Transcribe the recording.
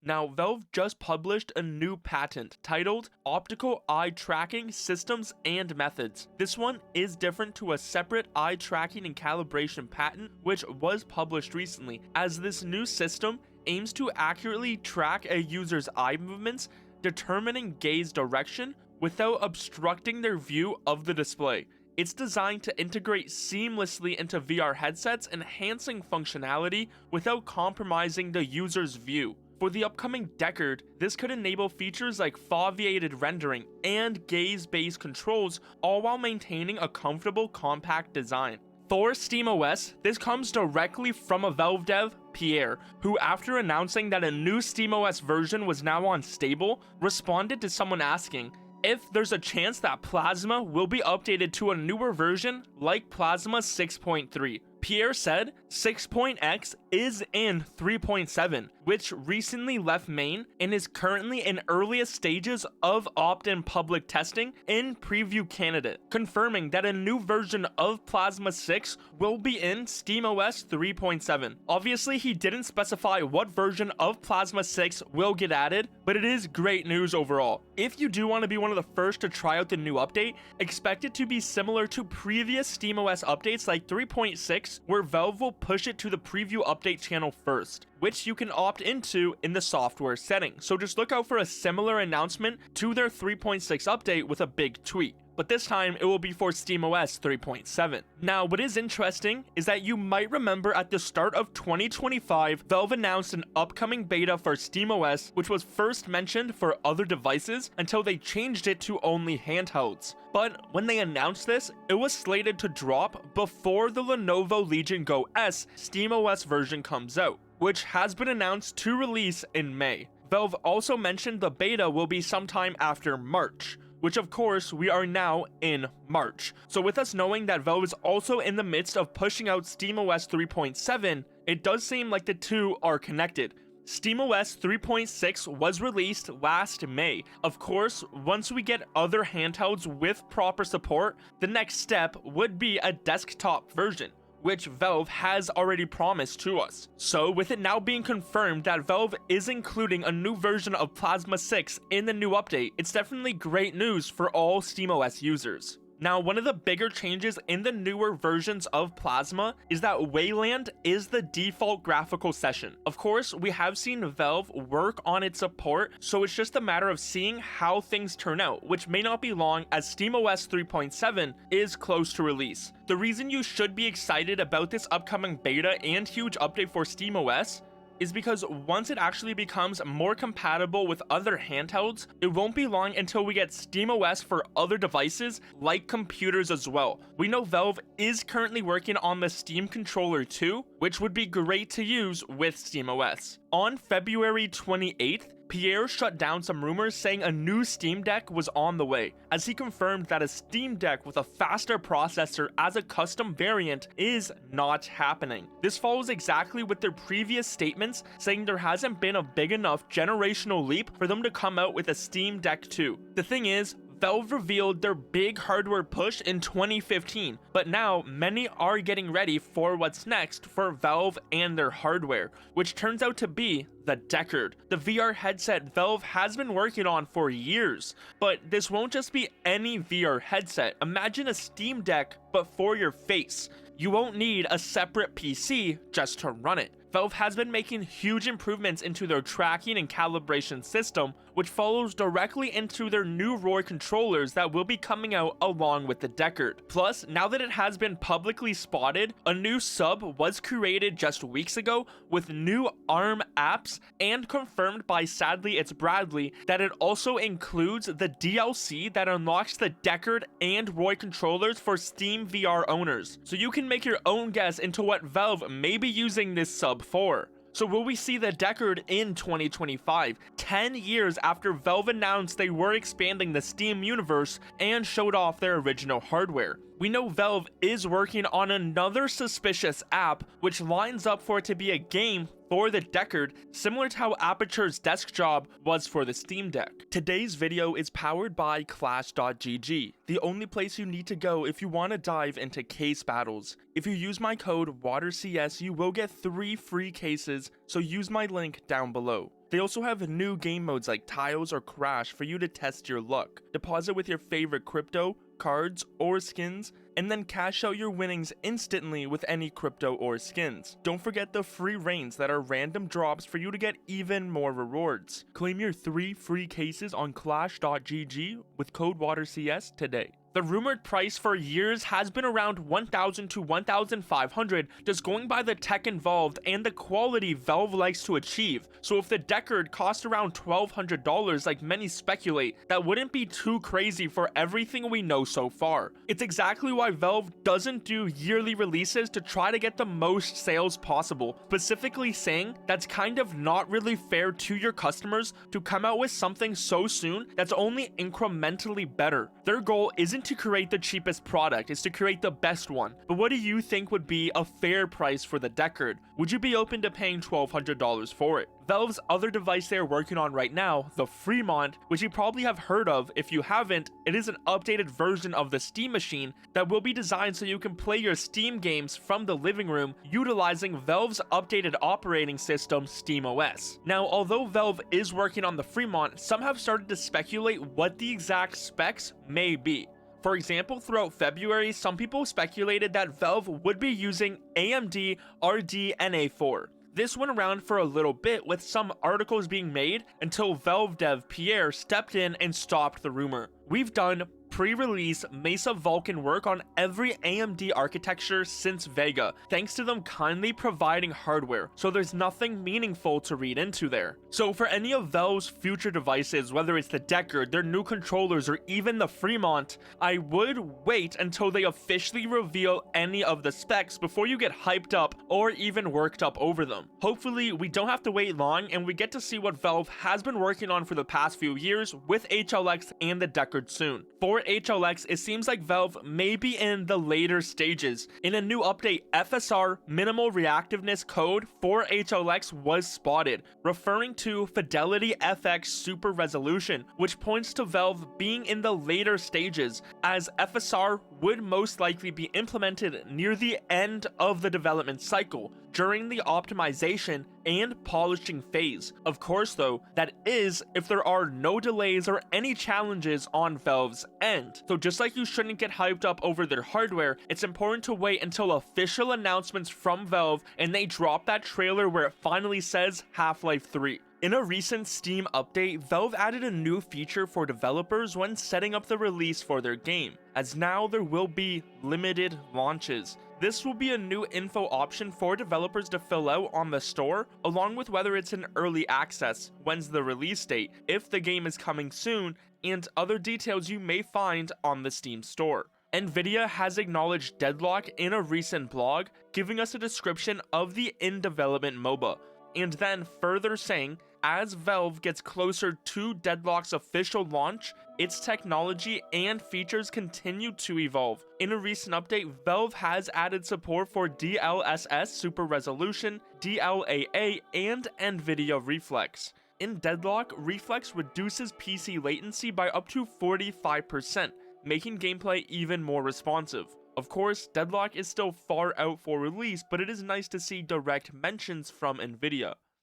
Now, Valve just published a new patent titled Optical Eye Tracking Systems and Methods. This one is different to a separate eye tracking and calibration patent which was published recently, as this new system aims to accurately track a user's eye movements, determining gaze direction without obstructing their view of the display. It's designed to integrate seamlessly into VR headsets, enhancing functionality without compromising the user's view. For the upcoming Deckard, this could enable features like foveated rendering and gaze-based controls, all while maintaining a comfortable, compact design. For SteamOS, this comes directly from a Valve dev, Pierre, who after announcing that a new SteamOS version was now unstable, responded to someone asking if there's a chance that Plasma will be updated to a newer version like Plasma 6.3. Pierre said 6.x is in 3.7, which recently left main and is currently in earliest stages of opt-in public testing in preview candidate, confirming that a new version of Plasma 6 will be in SteamOS 3.7. Obviously, he didn't specify what version of Plasma 6 will get added, but it is great news overall. If you do want to be one of the first to try out the new update, expect it to be similar to previous SteamOS updates like 3.6, where Valve will push it to the preview update channel first, which you can opt into in the software setting. So just look out for a similar announcement to their 3.6 update with a big tweet. But this time it will be for SteamOS 3.7. Now, what is interesting is that you might remember at the start of 2025, Valve announced an upcoming beta for SteamOS, which was first mentioned for other devices until they changed it to only handhelds. But when they announced this, it was slated to drop before the Lenovo Legion Go S SteamOS version comes out, which has been announced to release in May. Valve also mentioned the beta will be sometime after March, which of course we are now in March. So with us knowing that Valve is also in the midst of pushing out SteamOS 3.7, it does seem like the two are connected. SteamOS 3.6 was released last May. Of course, once we get other handhelds with proper support, the next step would be a desktop version, which Valve has already promised to us. So with it now being confirmed that Valve is including a new version of Plasma 6 in the new update, it's definitely great news for all SteamOS users. Now, one of the bigger changes in the newer versions of Plasma is that Wayland is the default graphical session. Of course, we have seen Valve work on its support, so it's just a matter of seeing how things turn out, which may not be long as SteamOS 3.7 is close to release. The reason you should be excited about this upcoming beta and huge update for SteamOS is because once it actually becomes more compatible with other handhelds, it won't be long until we get SteamOS for other devices like computers as well. We know Valve is currently working on the Steam controller too, which would be great to use with SteamOS. On February 28th, Pierre shut down some rumors saying a new Steam Deck was on the way, as he confirmed that a Steam Deck with a faster processor as a custom variant is not happening. This follows exactly with their previous statements saying there hasn't been a big enough generational leap for them to come out with a Steam Deck 2. The thing is, Valve revealed their big hardware push in 2015, but now many are getting ready for what's next for Valve and their hardware, which turns out to be the Deckard, the VR headset Valve has been working on for years. But this won't just be any VR headset. Imagine a Steam Deck, but for your face. You won't need a separate PC just to run it. Valve has been making huge improvements into their tracking and calibration system, which follows directly into their new ROY controllers that will be coming out along with the Deckard. Plus, now that it has been publicly spotted, a new sub was created just weeks ago with new ARM apps, and confirmed by Sadly It's Bradley that it also includes the DLC that unlocks the Deckard and ROY controllers for Steam VR owners. So you can make your own guess into what Valve may be using this sub for. So will we see the Deckard in 2025, 10 years after Valve announced they were expanding the Steam universe and showed off their original hardware? We know Valve is working on another suspicious app, which lines up for it to be a game for the Deckard, similar to how Aperture's desk job was for the Steam Deck. Today's video is powered by ClashGG, the only place you need to go if you want to dive into case battles. If you use my code WATERCS, you will get 3 free cases, so use my link down below. They also have new game modes like Tiles or Crash for you to test your luck. Deposit with your favorite crypto, cards, or skins, and then cash out your winnings instantly with any crypto or skins. Don't forget the free reigns that are random drops for you to get even more rewards. Claim your 3 free cases on ClashGG with code WATERCS today. The rumored price for years has been around $1,000 to $1,500, just going by the tech involved and the quality Valve likes to achieve. So if the Deckard cost around $1,200 like many speculate, that wouldn't be too crazy for everything we know so far. It's exactly why Valve doesn't do yearly releases to try to get the most sales possible, specifically saying that's kind of not really fair to your customers to come out with something so soon that's only incrementally better. Their goal isn't to create the cheapest product, it's to create the best one. But what do you think would be a fair price for the Deckard? Would you be open to paying $1,200 for it? Valve's other device they're working on right now, the Fremont, which you probably have heard of. If you haven't, it is an updated version of the Steam machine that will be designed so you can play your Steam games from the living room utilizing Valve's updated operating system, SteamOS. Now, although Valve is working on the Fremont, some have started to speculate what the exact specs may be. For example, throughout February, some people speculated that Valve would be using AMD RDNA4. This went around for a little bit, with some articles being made until Valve dev Pierre stepped in and stopped the rumor. We've done pre-release Mesa Vulkan work on every AMD architecture since Vega, thanks to them kindly providing hardware, so there's nothing meaningful to read into there. So for any of Valve's future devices, whether it's the Deckard, their new controllers, or even the Fremont, I would wait until they officially reveal any of the specs before you get hyped up or even worked up over them. Hopefully we don't have to wait long and we get to see what Valve has been working on for the past few years with HLX and the Deckard soon. For HLX, it seems like Valve may be in the later stages. In a new update, FSR minimal reactiveness code for HLX was spotted, referring to Fidelity FX Super Resolution, which points to Valve being in the later stages, as FSR would most likely be implemented near the end of the development cycle, during the optimization and polishing phase. Of course though, that is if there are no delays or any challenges on Valve's end. So just like you shouldn't get hyped up over their hardware, it's important to wait until official announcements from Valve and they drop that trailer where it finally says Half-Life 3. In a recent Steam update, Valve added a new feature for developers when setting up the release for their game, as now there will be limited launches. This will be a new info option for developers to fill out on the store, along with whether it's an early access, when's the release date, if the game is coming soon, and other details you may find on the Steam store. Nvidia has acknowledged Deadlock in a recent blog, giving us a description of the in-development MOBA, and then further saying, as Valve gets closer to Deadlock's official launch, its technology and features continue to evolve. In a recent update, Valve has added support for DLSS Super Resolution, DLAA, and NVIDIA Reflex. In Deadlock, Reflex reduces PC latency by up to 45%, making gameplay even more responsive. Of course, Deadlock is still far out for release, but it is nice to see direct mentions from Nvidia.